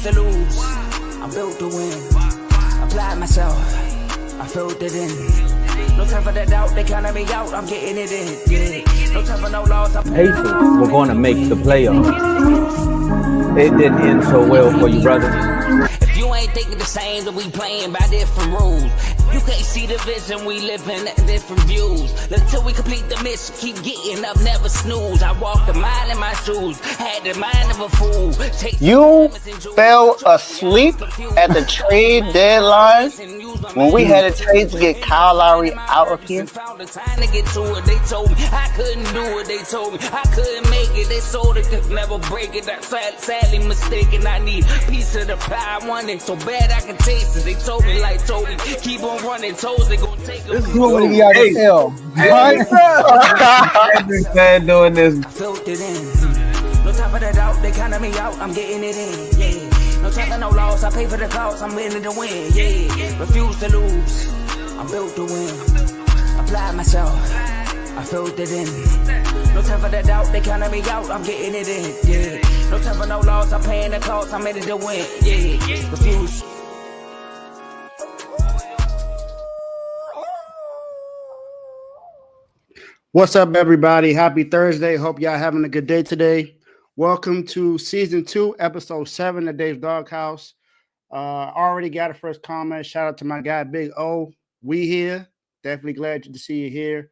refuse to lose. I'm built to win. Applied myself. I filled it in. No time for the doubt. They counted me out. I'm getting it in. Yeah. No time for no loss. Pacers were going to make the playoffs. It didn't end so well for you, brother. If you ain't thinking the same, then we playing by different rules. You can't see the vision, we living at different views. Until we complete the mission, keep getting up, never snooze. I walked a mile in my shoes, had the mind of a fool. You fell asleep at the trade deadline when we had a trade to get Kyle Lowry out of here. They told me I couldn't do it. They told me I couldn't make it. They sold it, could never break it. That's sadly mistaken. I need a piece of the pie. I want it so bad I can taste it. They told me, keep on running. Toes they gonna take it. This is what we got to tell. I've been sad doing this. I filled it in. No time for the doubt. They counted me out. I'm getting it in. Yeah. No time for no loss. I pay for the cost. I'm winning to win. Yeah. Refuse to lose. I'm built to win. Applied myself. I filled it in. No time for the doubt. They counted me out. I'm getting it in. Yeah. No time for no loss. I'm paying the cost. I'm in it to win. Yeah. Refuse. What's up, everybody? Happy Thursday. Hope y'all having a good day today. Welcome to Season 2, Episode 7 of Dave's Doghouse. Already got a first comment. Shout out to my guy, Big O. We here. Definitely glad to see you here.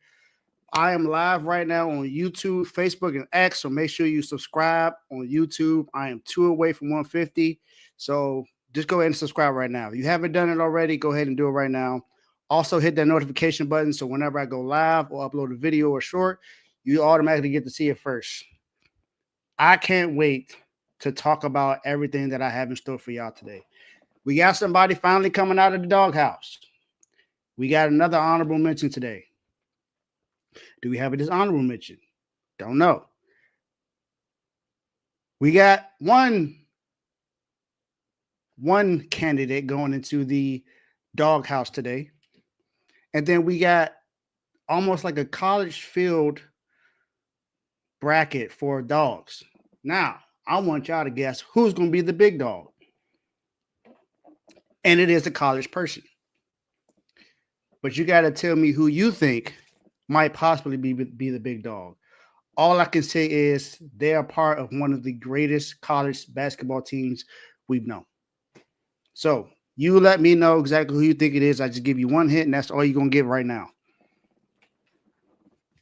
I am live right now on YouTube, Facebook, and X, so make sure you subscribe on YouTube. I am 2 away from 150, so just go ahead and subscribe right now. If you haven't done it already, go ahead and do it right now. Also, hit that notification button so whenever I go live or upload a video or short, you automatically get to see it first. I can't wait to talk about everything that I have in store for y'all today. We got somebody finally coming out of the doghouse. We got another honorable mention today. Do we have a dishonorable mention? Don't know. We got one candidate going into the doghouse today. And then we got almost like a college field bracket for dogs. Now, I want y'all to guess who's going to be the big dog. And it is a college person. But you got to tell me who you think might possibly be the big dog. All I can say is they are part of one of the greatest college basketball teams we've known. So, you let me know exactly who you think it is. I just give you one hint, and that's all you're going to get right now.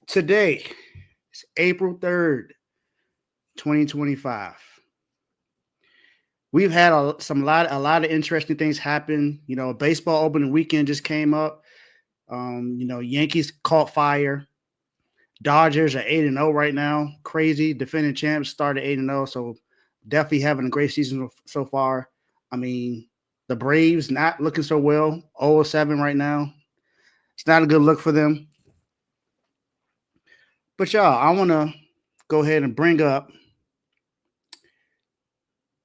Today is April 3rd, 2025. We've had a lot of interesting things happen. You know, baseball opening weekend just came up. Yankees caught fire. Dodgers are 8-0 right now. Crazy. Defending champs started 8-0, so definitely having a great season so far. I mean, the Braves not looking so well, 0-7 right now. It's not a good look for them. But y'all, I want to go ahead and bring up.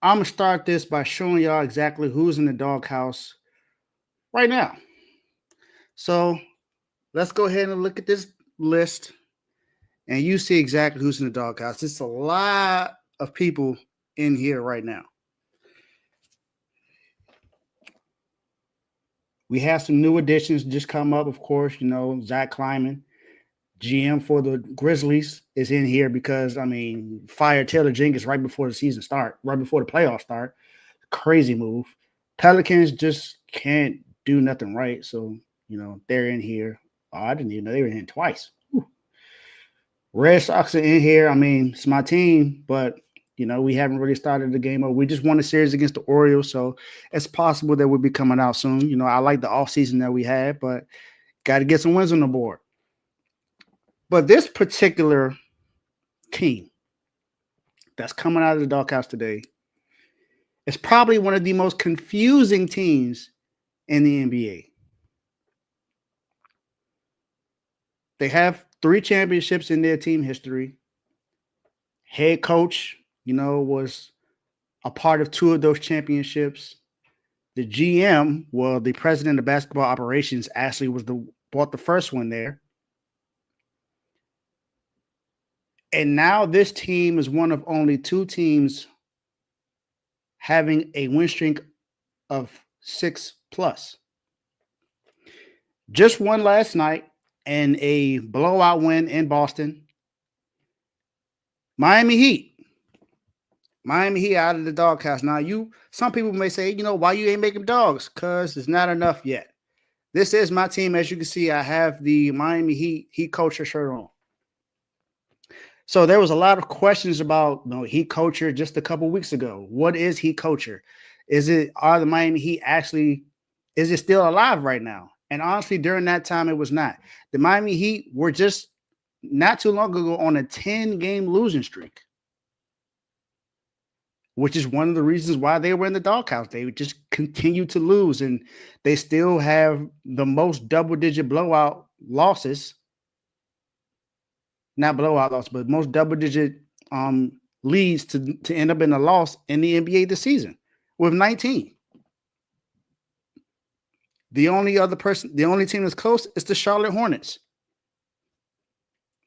I'm going to start this by showing y'all exactly who's in the doghouse right now. So let's go ahead and look at this list, and you see exactly who's in the doghouse. It's a lot of people in here right now. We have some new additions just come up, of course. You know, Zach Kleiman, GM for the Grizzlies, is in here because, I mean, fired Taylor Jenkins right before the season start, right before the playoffs start. Crazy move. Pelicans just can't do nothing right. So, you know, they're in here. Oh, I didn't even know they were in twice. Whew. Red Sox are in here. I mean, it's my team, but you know, we haven't really started the game. We just won a series against the Orioles, so it's possible that we'll be coming out soon. You know, I like the offseason that we had, but got to get some wins on the board. But this particular team that's coming out of the doghouse today is probably one of the most confusing teams in the NBA. They have 3 championships in their team history. Head coach, you know, was a part of 2 of those championships. The GM, well, the president of basketball operations, actually bought the first one there. And now this team is one of only 2 teams having a win streak of 6+. Just won last night in a blowout win in Boston. Miami Heat out of the doghouse. Now, some people may say, why you ain't making dogs? Because it's not enough yet. This is my team. As you can see, I have the Miami Heat culture shirt on. So there was a lot of questions about Heat culture just a couple weeks ago. What is Heat culture? Are the Miami Heat is it still alive right now? And honestly, during that time, it was not. The Miami Heat were just not too long ago on a 10-game losing streak, which is one of the reasons why they were in the doghouse. They would just continue to lose, and they still have the most double-digit blowout losses. Not blowout loss, but most double-digit leads to end up in a loss in the NBA this season with 19. The only team that's close is the Charlotte Hornets.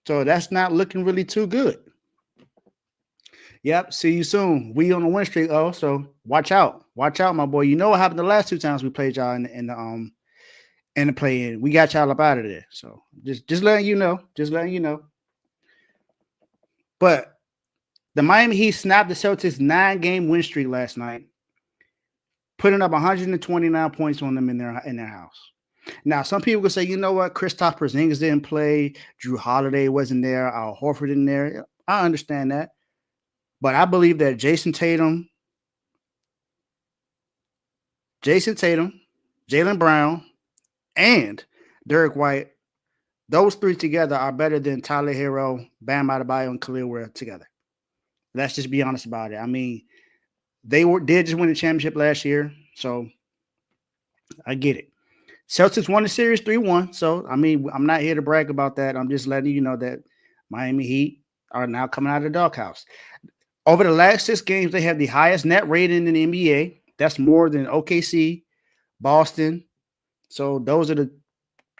So that's not looking really too good. Yep, see you soon. We on the win streak, so watch out. Watch out, my boy. You know what happened the last 2 times we played y'all in the play-in. We got y'all up out of there. So just letting you know. Just letting you know. But the Miami Heat snapped the Celtics 9-game win streak last night, putting up 129 points on them in their house. Now, some people could say, you know what? Kristaps Porzingis didn't play. Drew Holiday wasn't there. Al Horford in there. I understand that. But I believe that Jason Tatum, Jaylen Brown, and Derek White, those 3 together are better than Tyler Hero, Bam Adebayo, and Khalil were together. Let's just be honest about it. I mean, they did just win the championship last year, so I get it. Celtics won the series 3-1, so, I mean, I'm not here to brag about that. I'm just letting you know that Miami Heat are now coming out of the doghouse. Over the last 6 games, they have the highest net rating in the NBA. That's more than OKC, Boston. So those are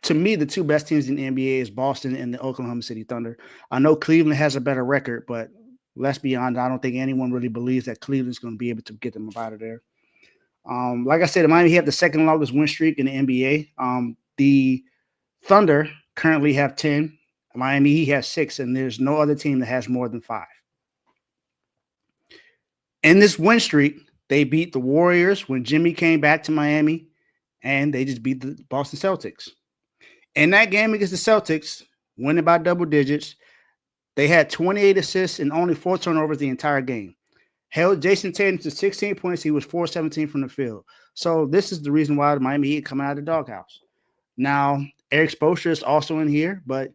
to me, the 2 best teams in the NBA is Boston and the Oklahoma City Thunder. I know Cleveland has a better record, but let's be honest, I don't think anyone really believes that Cleveland's going to be able to get them out of there. Like I said, Miami have the second longest win streak in the NBA. The Thunder currently have 10. Miami has 6, and there's no other team that has more than 5. In this win streak, they beat the Warriors when Jimmy came back to Miami, and they just beat the Boston Celtics. In that game against the Celtics, winning by double digits, they had 28 assists and only 4 turnovers the entire game. Held Jason Tatum to 16 points. He was 4-17 from the field. So this is the reason why the Miami Heat coming out of the doghouse. Now, Eric Spoelstra is also in here, but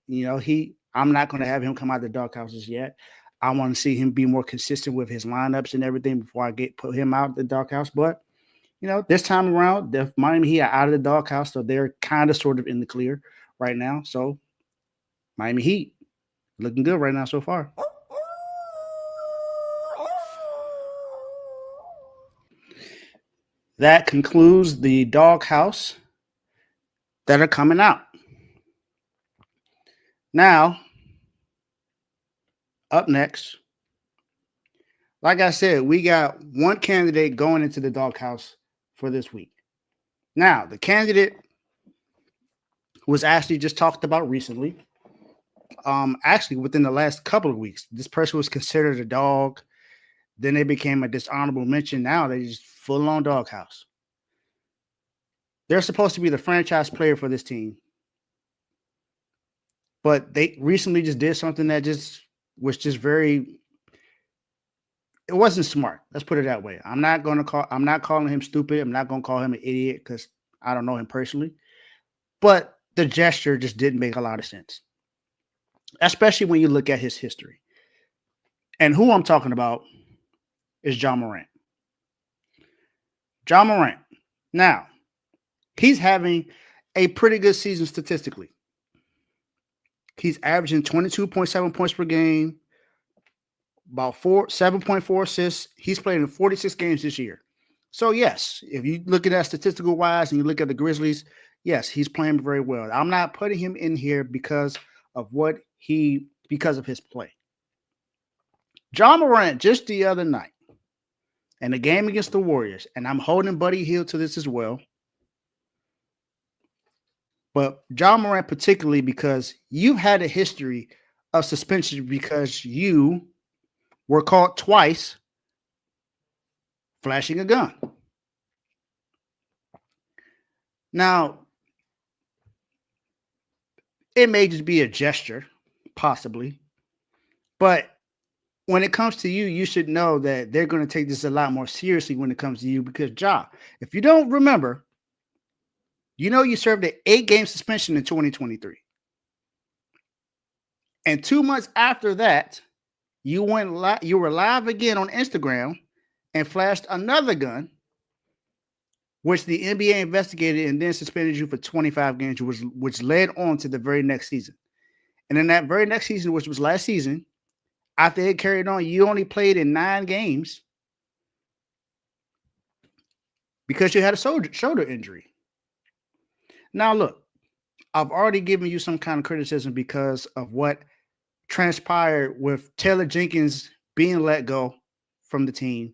I'm not going to have him come out of the doghouses yet. I want to see him be more consistent with his lineups and everything before I put him out of the doghouse. But this time around, the Miami Heat are out of the doghouse, so they're kind of sort of in the clear right now. So Miami Heat looking good right now so far. That concludes the doghouse that are coming out. Now, up next, like I said, we got one candidate going into the doghouse for this week. Now, the candidate was actually just talked about recently. Actually, within the last couple of weeks, this person was considered a dog. Then they became a dishonorable mention. Now they just full-on doghouse. They're supposed to be the franchise player for this team. But they recently just did something that was very. It wasn't smart. Let's put it that way. I'm not calling him stupid. I'm not going to call him an idiot because I don't know him personally. But the gesture just didn't make a lot of sense, especially when you look at his history. And who I'm talking about is Ja Morant. Ja Morant. Now, he's having a pretty good season statistically. He's averaging 22.7 points per game, about 7.4 assists. He's played in 46 games this year. So, yes, if you look at that statistical wise and you look at the Grizzlies, yes, he's playing very well. I'm not putting him in here because of his play. Ja Morant just the other night, in the game against the Warriors, and I'm holding Buddy Hield to this as well. But Ja Morant particularly, because you've had a history of suspension because you were caught twice flashing a gun. Now, it may just be a gesture, possibly, but when it comes to you, you should know that they're going to take this a lot more seriously when it comes to you because Ja, if you don't remember, you know you served an 8-game suspension in 2023. And 2 months after that, you were live again on Instagram and flashed another gun, which the NBA investigated and then suspended you for 25 games, which led on to the very next season. And in that very next season, which was last season, after it carried on, you only played in 9 games because you had a shoulder injury. Now, look, I've already given you some kind of criticism because of what transpired with Taylor Jenkins being let go from the team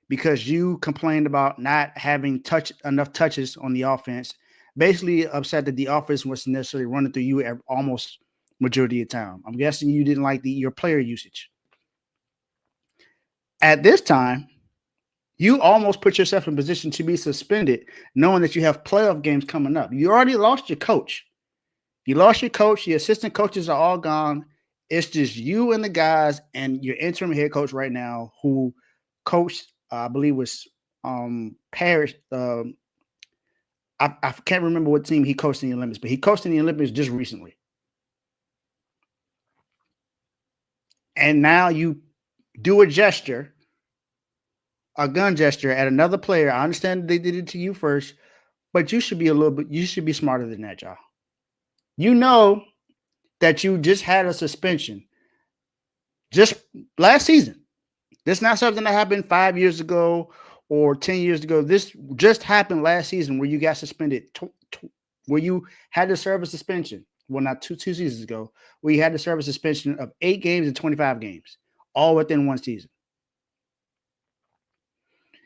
because you complained about not having enough touches on the offense, basically upset that the offense wasn't necessarily running through you almost majority of the time. I'm guessing you didn't like your player usage. At this time, you almost put yourself in position to be suspended, knowing that you have playoff games coming up. You already lost your coach. You lost your coach. Your assistant coaches are all gone. It's just you and the guys and your interim head coach right now who coached, I believe was Paris. I can't remember what team he coached in the Olympics, but he coached in the Olympics just recently. And now you do a gesture, a gun gesture at another player. I understand they did it to you first, but you should be smarter than that, y'all. You know that you just had a suspension just last season. This is not something that happened 5 years ago or 10 years ago. This just happened last season where you got suspended, where you had to serve a suspension. Well, not two seasons ago, where you had to serve a suspension of 8 games and 25 games, all within one season.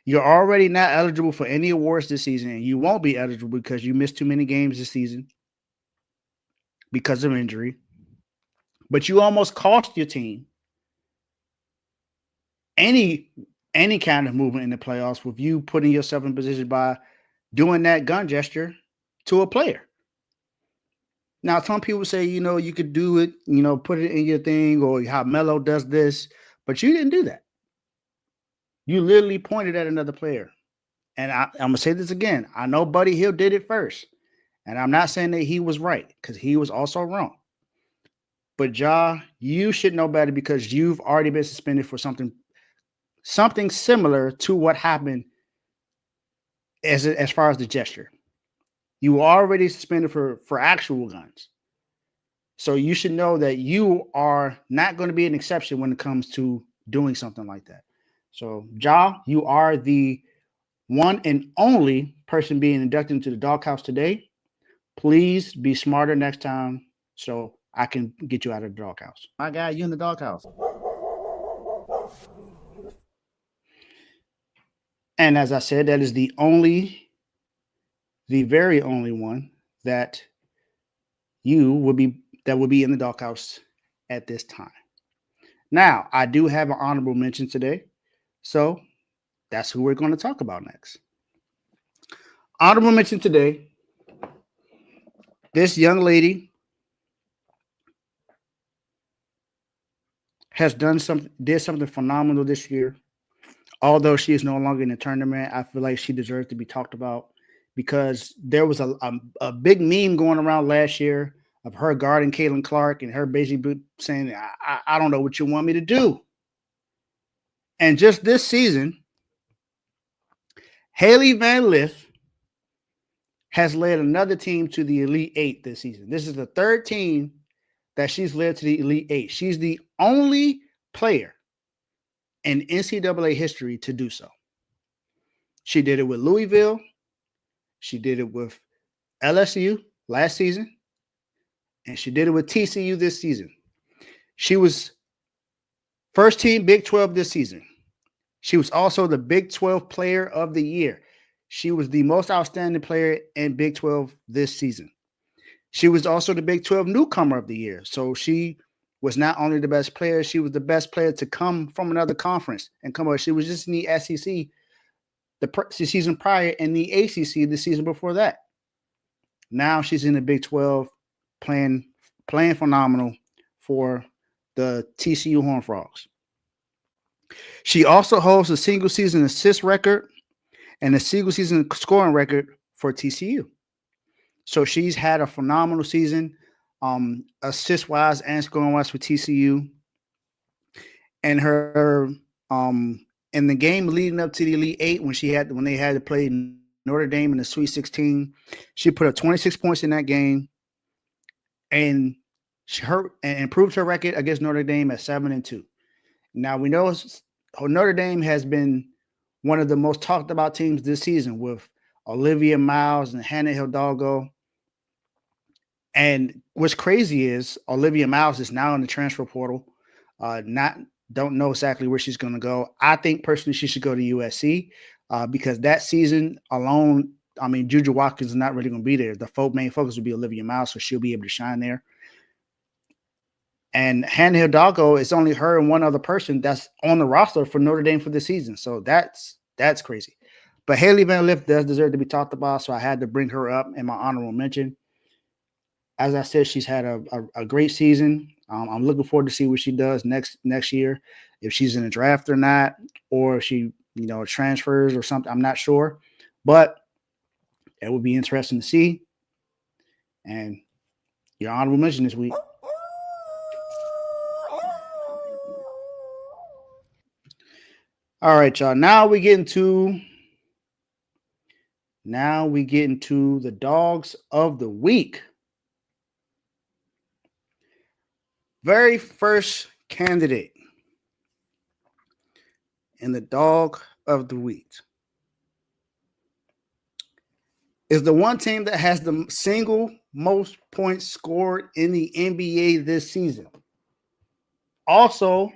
You're already not eligible for any awards this season, and you won't be eligible because you missed too many games this season because of injury. But you almost cost your team any kind of movement in the playoffs with you putting yourself in position by doing that gun gesture to a player. Now, some people say, you could do it, put it in your thing, or how Melo does this, but you didn't do that. You literally pointed at another player. And I'm going to say this again. I know Buddy Hield did it first. And I'm not saying that he was right because he was also wrong. But Ja, you should know better because you've already been suspended for something similar to what happened as far as the gesture. You were already suspended for actual guns. So you should know that you are not going to be an exception when it comes to doing something like that. So, Ja, you are the one and only person being inducted into the doghouse today. Please be smarter next time so I can get you out of the doghouse. My guy, you in the doghouse. And as I said, that is the very only one that would be in the doghouse at this time. Now, I do have an honorable mention today, so that's who we're going to talk about next. Honorable mention today, this young lady did something phenomenal this year. Although she is no longer in the tournament, I feel like she deserves to be talked about because there was a big meme going around last year of her guarding Caitlin Clark and her basically saying, I don't know what you want me to do. And just this season, Haley Van Lith has led another team to the Elite Eight this season. This is the third team that she's led to the Elite Eight. She's the only player in NCAA history to do so. She did it with Louisville. She did it with LSU last season. And she did it with TCU this season. She was first team Big 12 this season. She was also the Big 12 Player of the Year. She was the most outstanding player in Big 12 this season. She was also the Big 12 Newcomer of the Year. So she was not only the best player, she was the best player to come from another conference and come over. She was just in the SEC the season prior and the ACC the season before that. Now she's in the Big 12 playing phenomenal for the TCU Horned Frogs. She also holds a single season assist record and a single season scoring record for TCU. So she's had a phenomenal season, assist wise and scoring wise for TCU. And her in the game leading up to the Elite Eight, when they had to play Notre Dame in the Sweet 16, she put up 26 points in that game, and improved her record against Notre Dame at 7-2. Now we know Notre Dame has been one of the most talked about teams this season with Olivia Miles and Hannah Hidalgo. And what's crazy is Olivia Miles is now in the transfer portal. Don't know exactly where she's going to go. I think personally she should go to USC because that season alone, I mean, Juju Watkins is not really going to be there. The main focus will be Olivia Miles, so she'll be able to shine there. And Hannah Hidalgo, it's only her and one other person that's on the roster for Notre Dame for the season. So that's crazy. But Haley Van Lith does deserve to be talked about, so I had to bring her up in my honorable mention. As I said, she's had a great season. I'm looking forward to see what she does next year, if she's in the draft or not, or if she transfers or something. I'm not sure, but it would be interesting to see. And your honorable mention this week. All right, y'all. Now we get into the dogs of the week. Very first candidate in the dog of the week is the one team that has the single most points scored in the NBA this season. Also,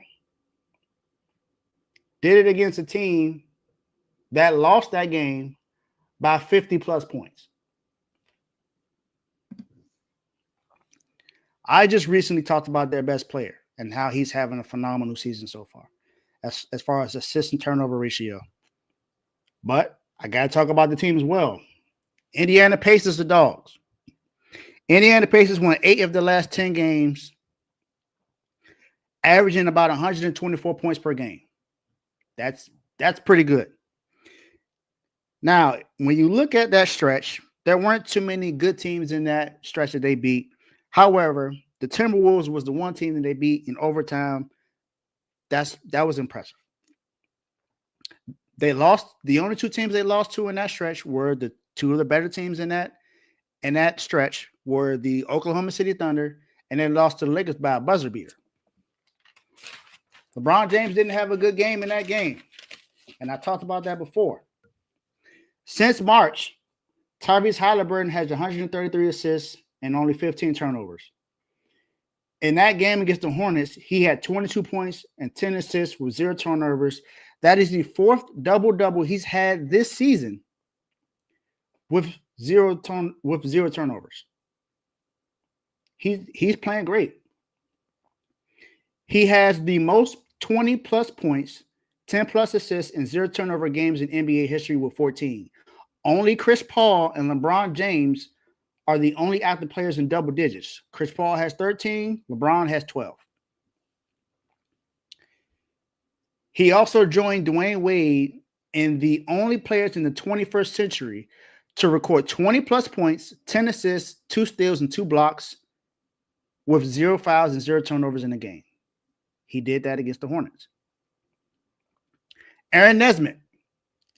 did it against a team that lost that game by 50 plus points. I just recently talked about their best player and how he's having a phenomenal season so far as far as assist and turnover ratio. But I got to talk about the team as well. Indiana Pacers, the Dogs. Indiana Pacers won 8 of the last 10 games, averaging about 124 points per game. That's pretty good. Now, when you look at that stretch, there weren't too many good teams in that stretch that they beat. However, the Timberwolves was the one team that they beat in overtime. That was impressive. They lost. The only 2 teams they lost to in that stretch were the 2 of the better teams in that stretch were the Oklahoma City Thunder, and they lost to the Lakers by a buzzer beater. LeBron James didn't have a good game in that game, and I talked about that before. Since March, Tyrese Halliburton has 133 assists and only 15 turnovers. In that game against the Hornets, he had 22 points and 10 assists with 0 turnovers. That is the 4th double-double he's had this season with 0 turnovers. He's playing great. He has the most 20-plus points, 10-plus assists, and 0 turnover games in NBA history with 14. Only Chris Paul and LeBron James are the only active players in double digits. Chris Paul has 13. LeBron has 12. He also joined Dwayne Wade in the only players in the 21st century to record 20-plus points, 10 assists, 2 steals, and 2 blocks with 0 fouls and 0 turnovers in the game. He did that against the Hornets. Aaron Nesmith,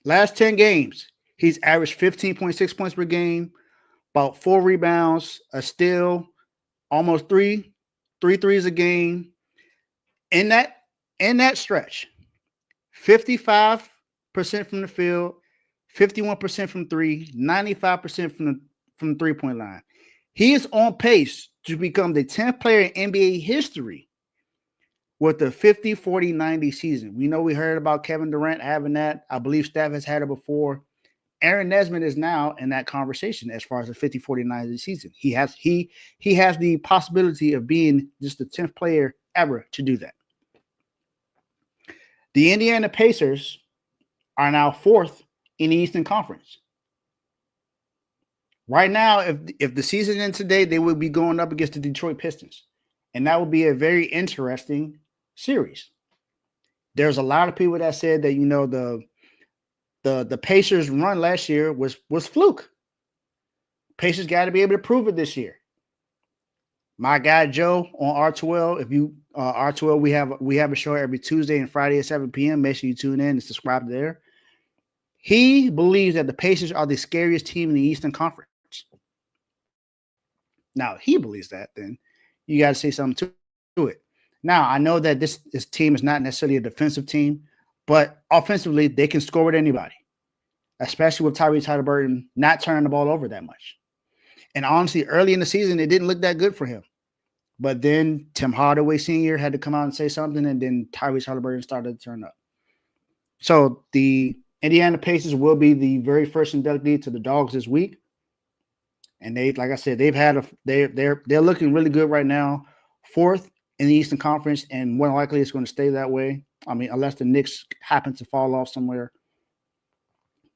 last 10 games, he's averaged 15.6 points per game, about 4 rebounds, a steal, almost 3 threes a game. In that stretch, 55% from the field, 51% from 3, 95% from the three-point line. He is on pace to become the 10th player in NBA history with the 50-40-90 season. We know we heard about Kevin Durant having that. I believe Steph has had it before. Aaron Nesmith is now in that conversation as far as the 50-40-90 season. He has the possibility of being just the 10th player ever to do that. The Indiana Pacers are now 4th in the Eastern Conference. Right now, if the season ends today, they would be going up against the Detroit Pistons. And that would be a very interesting series. There's a lot of people that said that, the Pacers run last year was fluke. Pacers got to be able to prove it this year. My guy Joe on R2L, if you R2L, we have a show every Tuesday and Friday at 7 p.m. Make sure you tune in and subscribe there. He believes that the Pacers are the scariest team in the Eastern Conference. Now, he believes that, then you got to say something to it. Now, I know that this team is not necessarily a defensive team, but offensively, they can score with anybody, especially with Tyrese Halliburton not turning the ball over that much. And honestly, early in the season, it didn't look that good for him. But then Tim Hardaway Sr. had to come out and say something, and then Tyrese Halliburton started to turn up. So the Indiana Pacers will be the very first inductee to the Dogs this week. And like I said, they're looking really good right now. 4th in the Eastern Conference, and more than likely it's going to stay that way. I mean, unless the Knicks happen to fall off somewhere.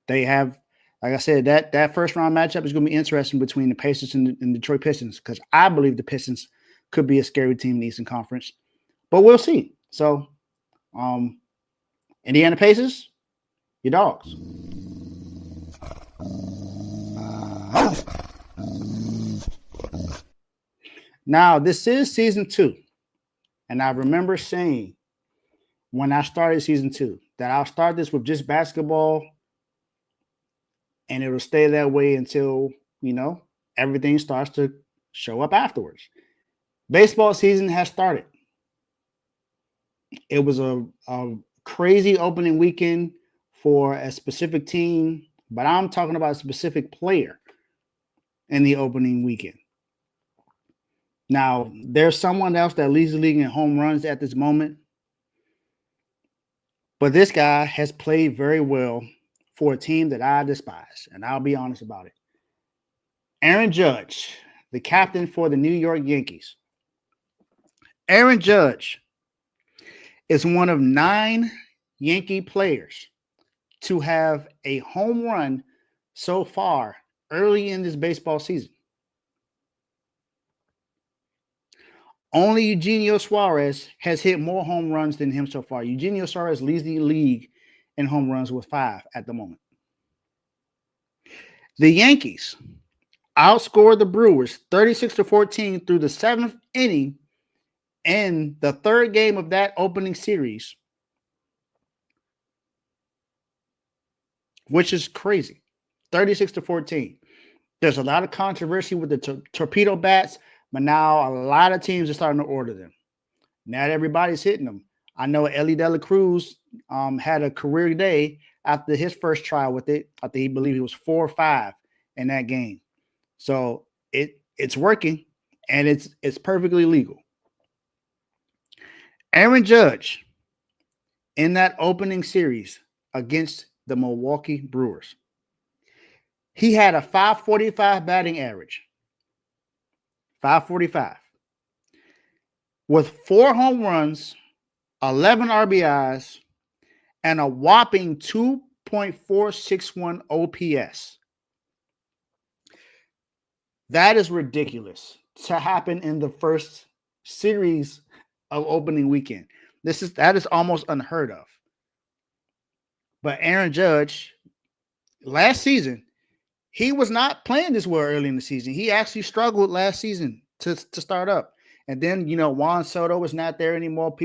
They have, like I said, that first round matchup is going to be interesting between the Pacers and the Detroit Pistons, because I believe the Pistons could be a scary team in the Eastern Conference. But we'll see. So, Indiana Pacers, your Dogs. Now, this is season 2. And I remember saying when I started season 2 that I'll start this with just basketball and it'll stay that way until, everything starts to show up afterwards. Baseball season has started. It was a crazy opening weekend for a specific team, but I'm talking about a specific player in the opening weekend. Now, there's someone else that leads the league in home runs at this moment, but this guy has played very well for a team that I despise, and I'll be honest about it. Aaron Judge, the captain for the New York Yankees. Aaron Judge is one of 9 Yankee players to have a home run so far early in this baseball season. Only Eugenio Suarez has hit more home runs than him so far. Eugenio Suarez leads the league in home runs with 5 at the moment. The Yankees outscored the Brewers 36-14 through the 7th inning in the 3rd game of that opening series, which is crazy. 36-14. There's a lot of controversy with the torpedo bats, but now a lot of teams are starting to order them. Not everybody's hitting them. I know Ellie De La Cruz had a career day after his first try with it. I think he believed he was 4 or 5 in that game. So it's working, and it's perfectly legal. Aaron Judge in that opening series against the Milwaukee Brewers, he had a .545 batting average. 545 with 4 home runs, 11 RBIs, and a whopping 2.461 OPS. That is ridiculous to happen in the first series of opening weekend. That is almost unheard of. But Aaron Judge, last season, he was not playing this well early in the season. He actually struggled last season to start up. And then, Juan Soto was not there anymore.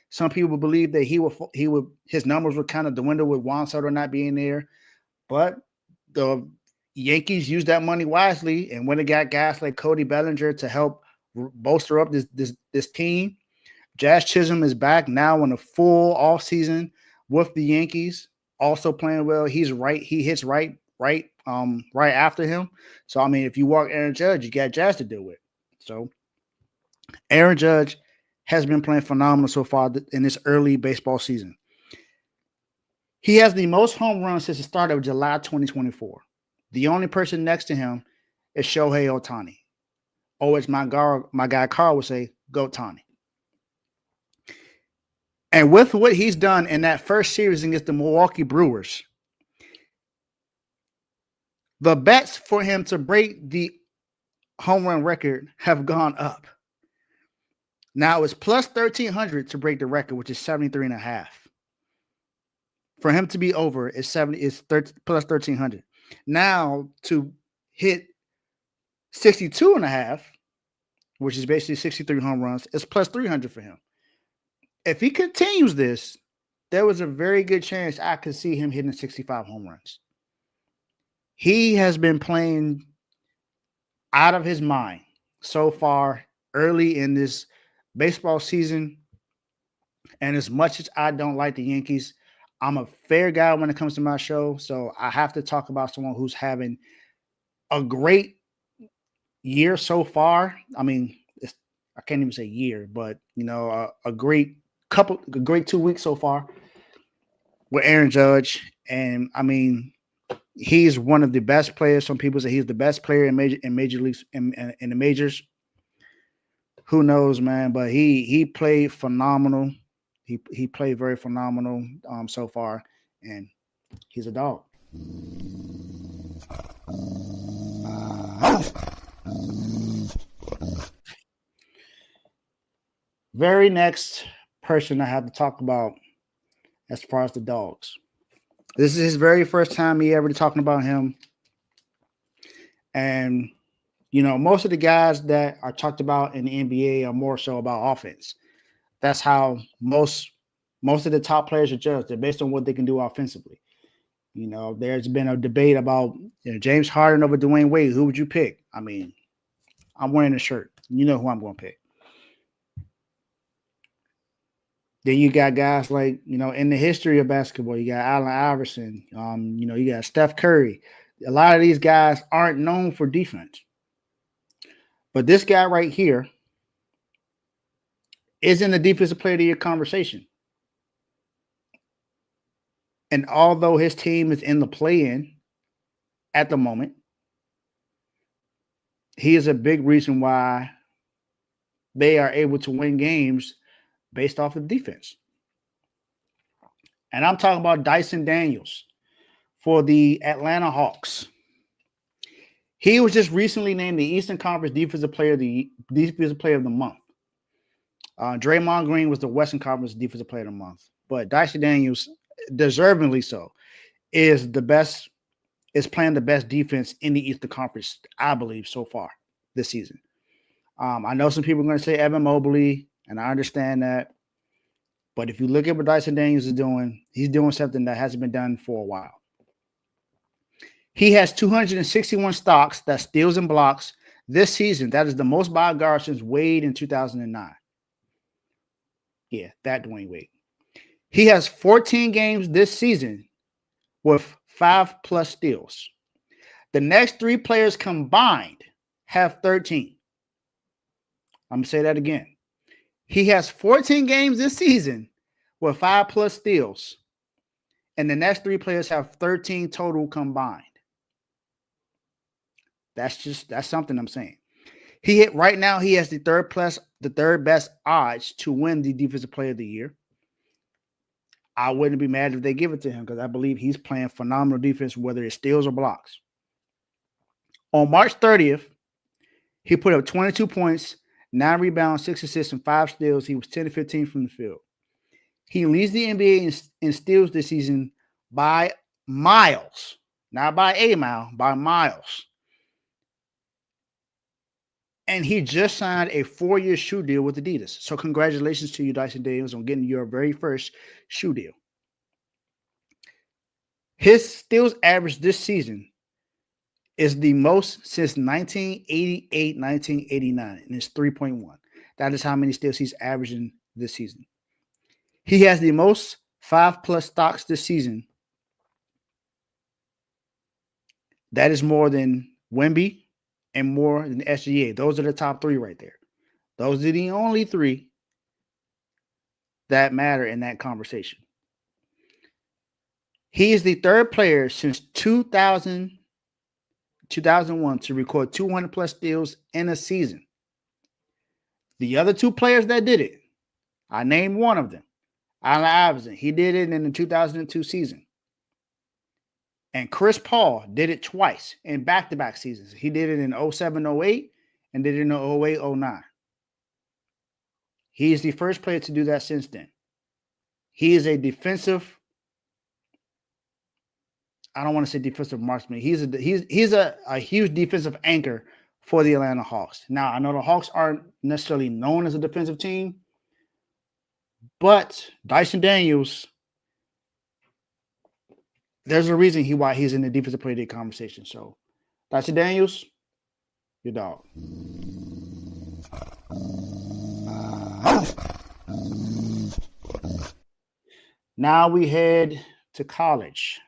Some people believe that his numbers would kind of dwindle with Juan Soto not being there. But the Yankees used that money wisely, and when they got guys like Cody Bellinger to help bolster up this team, Jazz Chisholm is back now in a full off season with the Yankees, also playing well. He's right. He hits right after him. So, I mean, if you walk Aaron Judge, you got Jazz to deal with. So, Aaron Judge has been playing phenomenal so far in this early baseball season. He has the most home runs since the start of July 2024. The only person next to him is Shohei Ohtani. Or as my guy Carl would say, go Tani. And with what he's done in that first series against the Milwaukee Brewers, the bets for him to break the home run record have gone up. Now it's plus 1,300 to break the record, which is 73.5. For him to be over is plus 1,300. Now to hit 62.5, which is basically 63 home runs, is plus 300 for him. If he continues this, there was a very good chance I could see him hitting 65 home runs. He has been playing out of his mind so far early in this baseball season. And as much as I don't like the Yankees, I'm a fair guy when it comes to my show. So I have to talk about someone who's having a great year so far. I mean, I can't even say year, but a great 2 weeks so far with Aaron Judge. And I mean, he's one of the best players. Some people say he's the best player in major leagues in the majors. Who knows, man? But he played phenomenal. He played very phenomenal so far, and he's a dog. Very next person I have to talk about as far as the dogs. This is his very first time he ever talking about him. And, most of the guys that are talked about in the NBA are more so about offense. That's how most of the top players are judged. They're based on what they can do offensively. There's been a debate about James Harden over Dwayne Wade. Who would you pick? I mean, I'm wearing a shirt. You know who I'm going to pick. Then you got guys like, in the history of basketball, you got Allen Iverson. You got Steph Curry. A lot of these guys aren't known for defense. But this guy right here is in the defensive player of the year conversation. And although his team is in the play-in at the moment, he is a big reason why they are able to win games based off of defense. And I'm talking about Dyson Daniels for the Atlanta Hawks. He was just recently named the Eastern Conference Defensive Player of the Month. Draymond Green was the Western Conference Defensive Player of the Month. But Dyson Daniels, deservingly so, is playing the best defense in the Eastern Conference, I believe, so far this season. I know some people are going to say Evan Mobley, and I understand that. But if you look at what Dyson Daniels is doing, he's doing something that hasn't been done for a while. He has 261 stocks, that's steals and blocks, this season. That is the most by a guard since Wade in 2009. Yeah, that Dwayne Wade. He has 14 games this season with 5+ steals. The next three players combined have 13. I'm going to say that again. He has 14 games this season with 5+ steals. And the next three players have 13 total combined. That's something I'm saying. Right now he has the third best odds to win the Defensive Player of the Year. I wouldn't be mad if they give it to him because I believe he's playing phenomenal defense, whether it's steals or blocks. On March 30th, he put up 22 points, 9 rebounds, 6 assists, and 5 steals. He was 10 to 15 from the field. He leads the NBA in steals this season by miles, not by a mile, by miles. And he just signed a 4-year shoe deal with Adidas. So congratulations to you, Dyson Daniels, on getting your very first shoe deal. His steals average this season is the most since 1988, 1989, and it's 3.1. That is how many steals he's averaging this season. He has the most 5+ stocks this season. That is more than Wemby and more than SGA. Those are the top 3 right there. Those are the only 3 that matter in that conversation. He is the third player since 2001 to record 200 plus steals in a season. The other two players that did it, I named one of them, Allen Iverson. He did it in the 2002 season. And Chris Paul did it twice in back-to-back seasons. He did it in 07-08 and did it in 08-09. He is the first player to do that since then. He is a defensive, I don't want to say defensive marksman. He's a huge defensive anchor for the Atlanta Hawks. Now, I know the Hawks aren't necessarily known as a defensive team, but Dyson Daniels, there's a reason why he's in the defensive player of the conversation. So, Dyson Daniels, your dog. Now we head to college,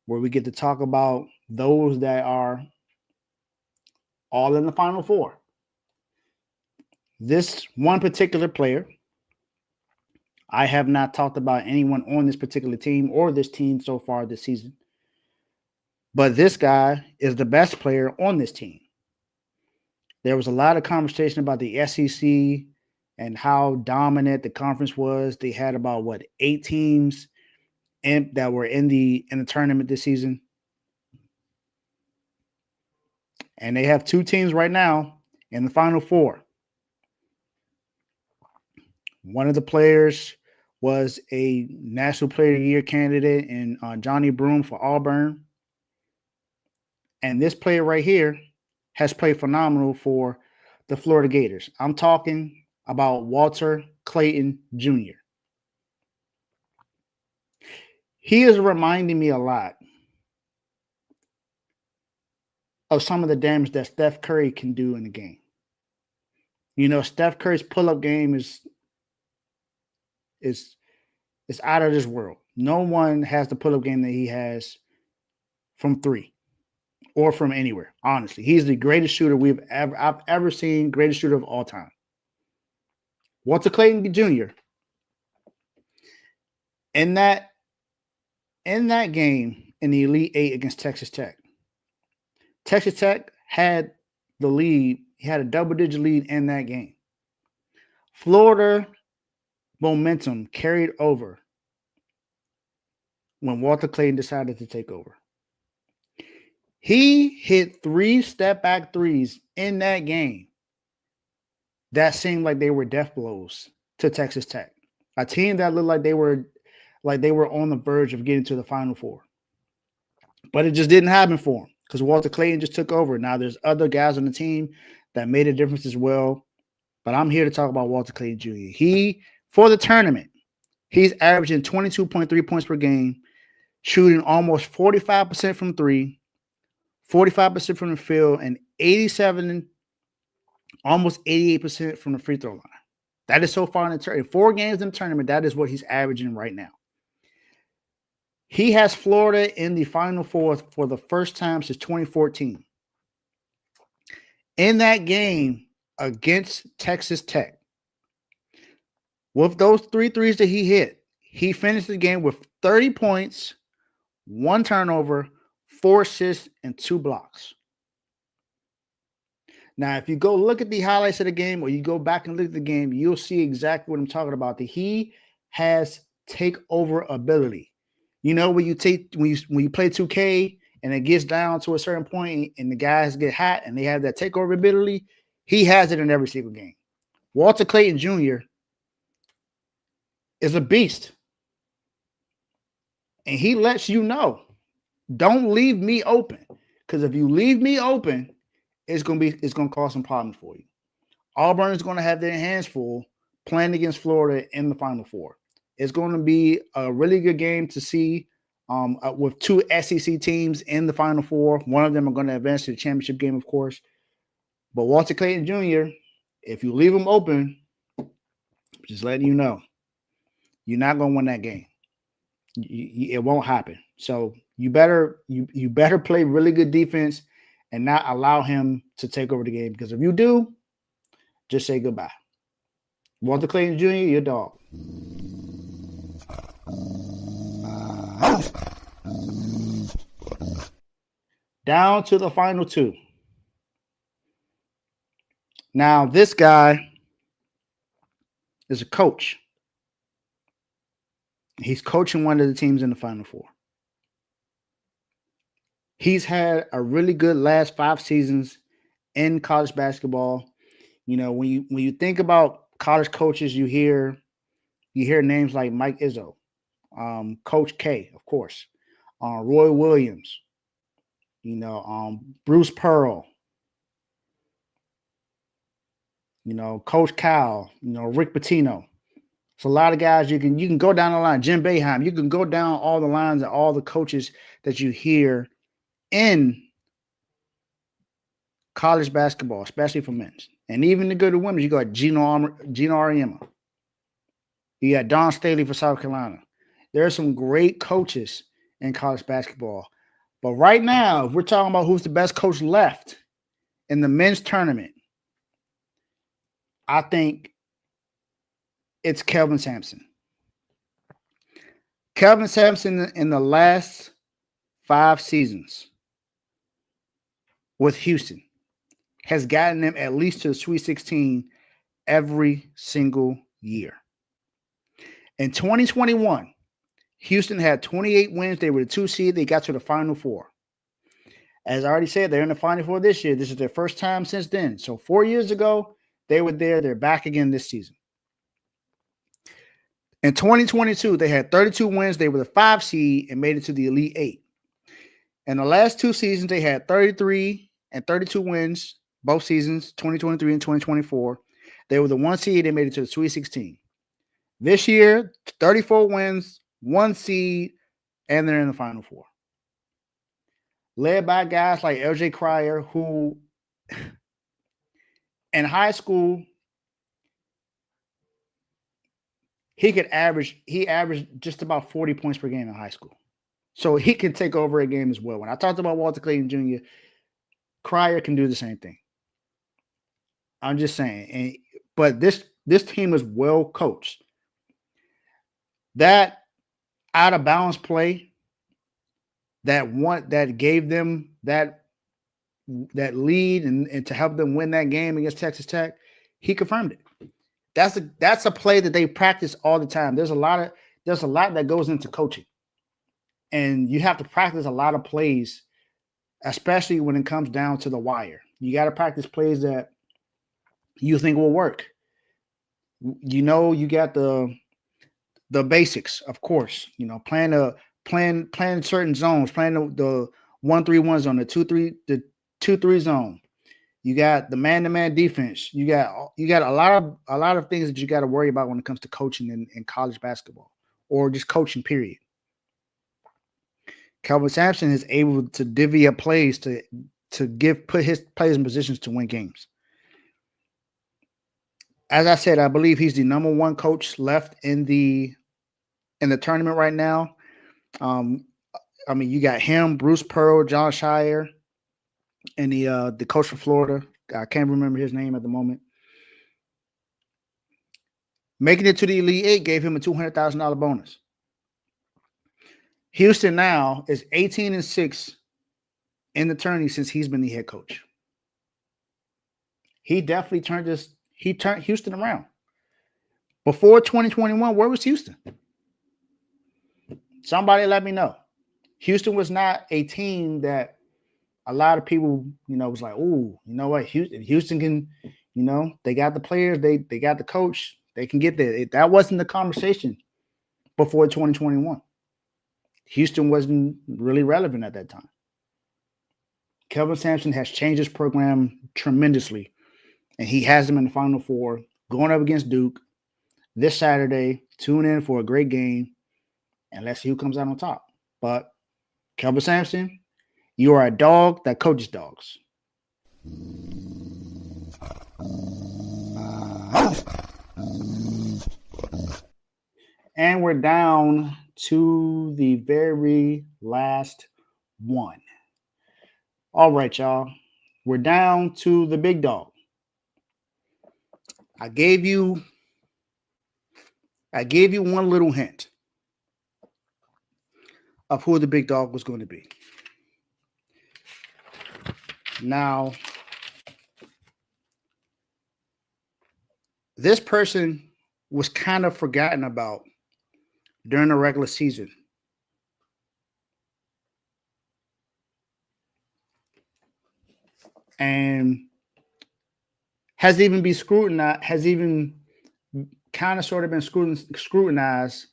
where we get to talk about those that are all in the Final Four. This one particular player, I have not talked about anyone on this particular team or this team so far this season. But this guy is the best player on this team. There was a lot of conversation about the SEC and how dominant the conference was. They had about 8 teams that were in the tournament this season. And they have 2 teams right now in the Final Four. One of the players was a National Player of the Year candidate in Johnny Broome for Auburn. And this player right here has played phenomenal for the Florida Gators. I'm talking about Walter Clayton Jr. He is reminding me a lot of some of the damage that Steph Curry can do in the game. You know, Steph Curry's pull-up game is out of this world. No one has the pull-up game that he has from 3 or from anywhere, honestly. He's the greatest shooter I've ever seen, greatest shooter of all time. Walter Clayton Jr. In that game in the Elite 8 against Texas Tech, Texas Tech had the lead. He had a double-digit lead in that game. Florida momentum carried over when Walter Clayton decided to take over. He hit 3 step-back threes in that game that seemed like they were death blows to Texas Tech, a team that looked like they were on the verge of getting to the Final Four. But it just didn't happen for him because Walter Clayton just took over. Now there's other guys on the team that made a difference as well, but I'm here to talk about Walter Clayton Jr. For the tournament, he's averaging 22.3 points per game, shooting almost 45% from 3, 45% from the field, and 87, almost 88% from the free throw line. That is so far in the tournament. 4 games in the tournament, that is what he's averaging right now. He has Florida in the Final Four for the first time since 2014. In that game against Texas Tech, with those 3 threes that he hit, he finished the game with 30 points, 1 turnover, 4 assists, and 2 blocks. Now, if you go look at the highlights of the game or you go back and look at the game, you'll see exactly what I'm talking about. That he has takeover ability. You know, when you play 2K and it gets down to a certain point and the guys get hot and they have that takeover ability, he has it in every single game. Walter Clayton Jr. is a beast. And he lets you know, don't leave me open. Because if you leave me open, it's gonna cause some problems for you. Auburn is gonna have their hands full playing against Florida in the Final Four. It's going to be a really good game to see with 2 SEC teams in the Final Four. One of them are going to advance to the championship game, of course. But Walter Clayton Jr., if you leave him open, just letting you know, you're not going to win that game. It won't happen. So you better play really good defense and not allow him to take over the game. Because if you do, just say goodbye. Walter Clayton Jr., your dog. Down to the final two. Now, this guy is a coach. He's coaching one of the teams in the Final Four. He's had a really good last 5 seasons in college basketball. You know, when you think about college coaches, you hear names like Mike Izzo, Coach K, of course, Roy Williams, you know, Bruce Pearl, you know, Coach Cal, you know, Rick Pitino. It's a lot of guys you can go down the line. Jim Boeheim. You can go down all the lines of all the coaches that you hear in college basketball, especially for men's. And even to go to women's, you got Gino Auriemma. You got Don Staley for South Carolina. There are some great coaches in college basketball. But right now, if we're talking about who's the best coach left in the men's tournament, I think it's Kelvin Sampson. Kelvin Sampson in the last 5 seasons with Houston has gotten them at least to the Sweet 16 every single year. In 2021, Houston had 28 wins. They were the 2 seed. They got to the Final Four. As I already said, they're in the Final Four this year. This is their first time since then. So 4 years ago, they were there. They're back again this season. In 2022, they had 32 wins. They were the 5 seed and made it to the Elite 8. In the last 2 seasons, they had 33 and 32 wins, both seasons, 2023 and 2024. They were the 1 seed. They made it to the Sweet 16. This year, 34 wins, 1 seed, and they're in the Final Four. Led by guys like LJ Cryer, who in high school, he averaged just about 40 points per game in high school. So he can take over a game as well. When I talked about Walter Clayton Jr., Cryer can do the same thing. I'm just saying. But this team is well coached. That out of balance play that gave them that lead and to help them win that game against Texas Tech, he confirmed it. That's a play that they practice all the time. There's a lot that goes into coaching. And you have to practice a lot of plays, especially when it comes down to the wire. You got to practice plays that you think will work. You know, you got the basics, of course. You know, playing certain zones, playing the 1-3-1 zone, the 2-3 zone. You got the man-to-man defense. You got a lot of things that you got to worry about when it comes to coaching in college basketball or just coaching, period. Kelvin Sampson is able to divvy up plays to put his players in positions to win games. As I said, I believe he's the number 1 coach left in the tournament right now. I mean, you got him, Bruce Pearl, John Shire, and the coach from Florida. I can't remember his name at the moment. Making it to the Elite 8 gave him a $200,000 bonus. Houston now is 18-6 in the tourney since he's been the head coach. He definitely turned Houston around. Before 2021, where was Houston? Somebody let me know. Houston was not a team that a lot of people, you know, was like, oh, you know what, Houston can, you know, they got the players, they got the coach, they can get there. That wasn't the conversation before 2021. Houston wasn't really relevant at that time. Kelvin Sampson has changed his program tremendously, and he has them in the Final Four, going up against Duke this Saturday. Tune in for a great game, and let's see who comes out on top. But Kelvin Sampson, you are a dog that coaches dogs. And we're down to the very last one. All right, y'all. We're down to the big dog. I gave you I gave you one little hint of who the big dog was going to be. Now, this person was kind of forgotten about during the regular season. And has even been scrutinized, has even kind of sort of been scrutinized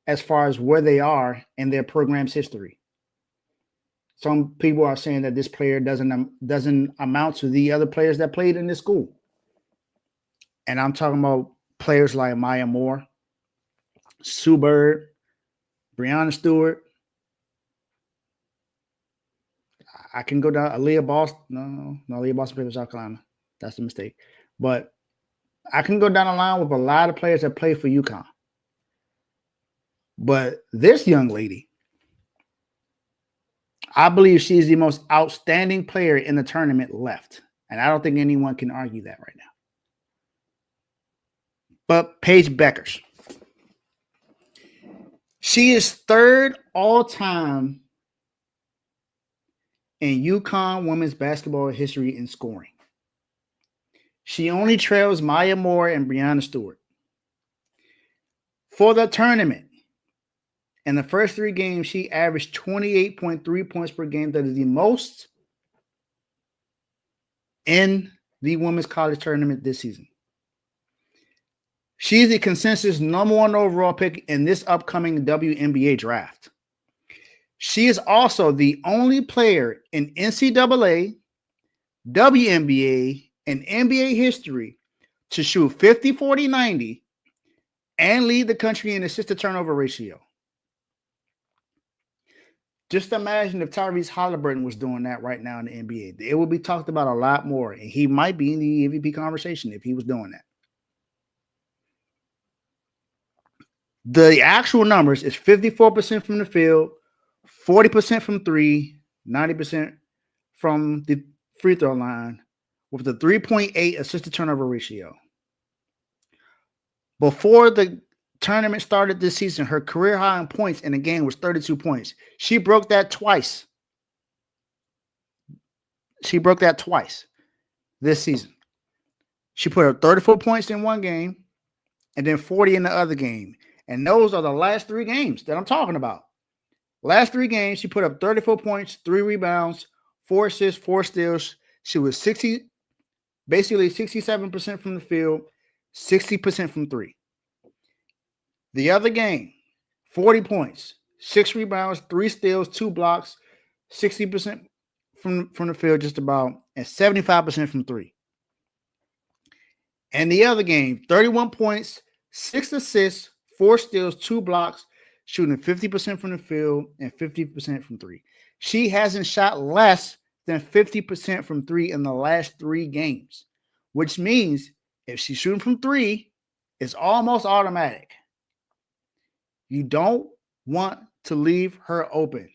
as far as where they are in their program's history. Some people are saying that this player doesn't amount to the other players that played in this school. And I'm talking about players like Maya Moore, Sue Bird, Breonna Stewart. I can go down Aaliyah Boston. No, Aaliyah Boston played for South Carolina. That's a mistake. But I can go down the line with a lot of players that play for UConn. But this young lady, I believe she's the most outstanding player in the tournament left. And I don't think anyone can argue that right now. But Paige Bueckers. She is third all-time in UConn women's basketball history in scoring. She only trails Maya Moore and Breonna Stewart. For the tournament, in the first 3 games, she averaged 28.3 points per game. That is the most in the women's college tournament this season. She's the consensus number 1 overall pick in this upcoming WNBA draft. She is also the only player in NCAA, WNBA, and NBA history to shoot 50, 40, 90 and lead the country in assist to turnover ratio. Just imagine if Tyrese Halliburton was doing that right now in the NBA. It would be talked about a lot more, and he might be in the MVP conversation if he was doing that. The actual numbers is 54% from the field, 40% from 3, 90% from the free throw line, with a 3.8 assist to turnover ratio. Before the tournament started this season, her career high in points in a game was 32 points. She broke that twice. This season. She put up 34 points in one game and then 40 in the other game. And those are the last 3 games that I'm talking about. Last 3 games, she put up 34 points, 3 rebounds, 4 assists, 4 steals. She was 67% from the field, 60% from 3. The other game, 40 points, 6 rebounds, 3 steals, 2 blocks, 60% from the field just about, and 75% from 3. And the other game, 31 points, 6 assists, 4 steals, 2 blocks, shooting 50% from the field and 50% from 3. She hasn't shot less than 50% from 3 in the last 3 games, which means if she's shooting from 3, it's almost automatic. You don't want to leave her open.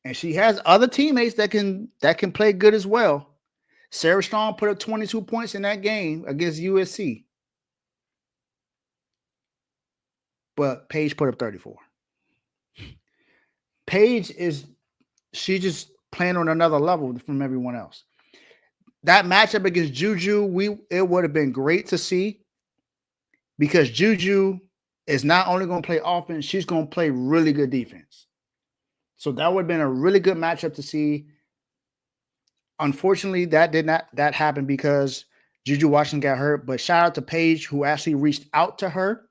And she has other teammates that can play good as well. Sarah Strong put up 22 points in that game against USC. But Paige put up 34. Paige she's just playing on another level from everyone else. That matchup against Juju, it would have been great to see, because Juju is not only going to play offense, she's going to play really good defense. So that would have been a really good matchup to see. Unfortunately, that happened because Juju Washington got hurt. But shout out to Paige, who actually reached out to her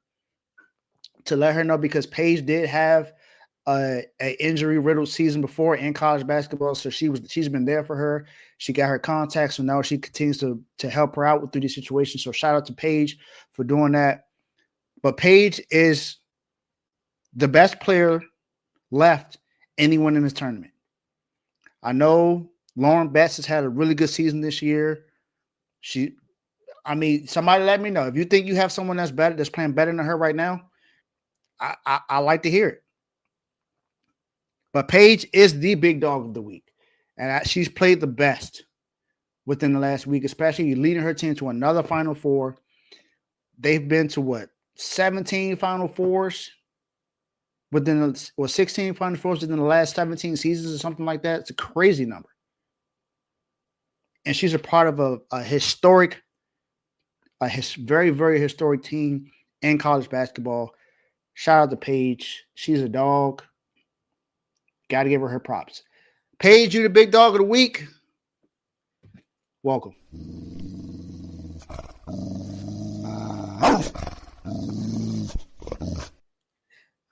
to let her know, because Paige did have an injury-riddled season before in college basketball. So she's been there for her. She got her contacts, so now she continues to help her out through these situations. So shout out to Paige for doing that. But Paige is the best player left anyone in this tournament. I know Lauren Betts has had a really good season this year. Somebody let me know. If you think you have someone that's playing better than her right now, I like to hear it. But Paige is the big dog of the week. And she's played the best within the last week, especially leading her team to another Final Four. They've been to 17 Final Fours within 16 Final Fours within the last 17 seasons or something like that. It's a crazy number. And she's a part of a historic, very, very historic team in college basketball. Shout out to Paige. She's a dog. Got to give her props. Paige, you the big dog of the week. Welcome.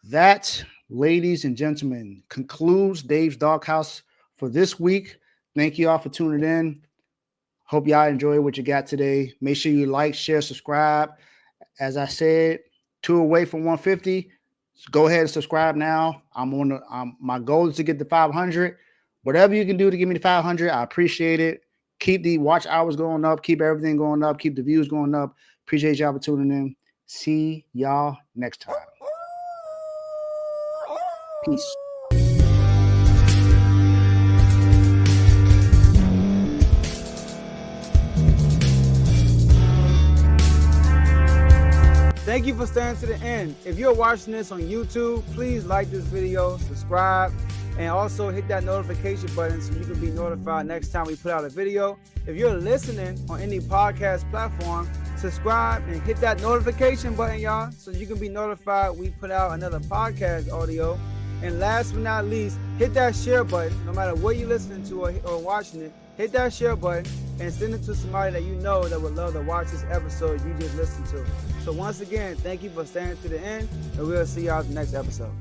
That, ladies and gentlemen, concludes Dave's Doghouse for this week. Thank you all for tuning in. Hope y'all enjoy what you got today. Make sure you like, share, subscribe. As I said, 2 away from 150. So go ahead and subscribe now. My goal is to get to 500. Whatever you can do to get me to 500, I appreciate it. Keep the watch hours going up. Keep everything going up. Keep the views going up. Appreciate y'all for tuning in. See y'all next time. Peace. Thank you for staying to the end. If you're watching this on YouTube, please like this video, subscribe, and also hit that notification button so you can be notified next time we put out a video. If you're listening on any podcast platform, subscribe and hit that notification button, y'all, so you can be notified we put out another podcast audio. And last but not least, hit that share button. No matter what you're listening to or watching it, hit that share button and send it to somebody that you know that would love to watch this episode you just listened to. So once again, thank you for staying to the end, and we'll see y'all in the next episode.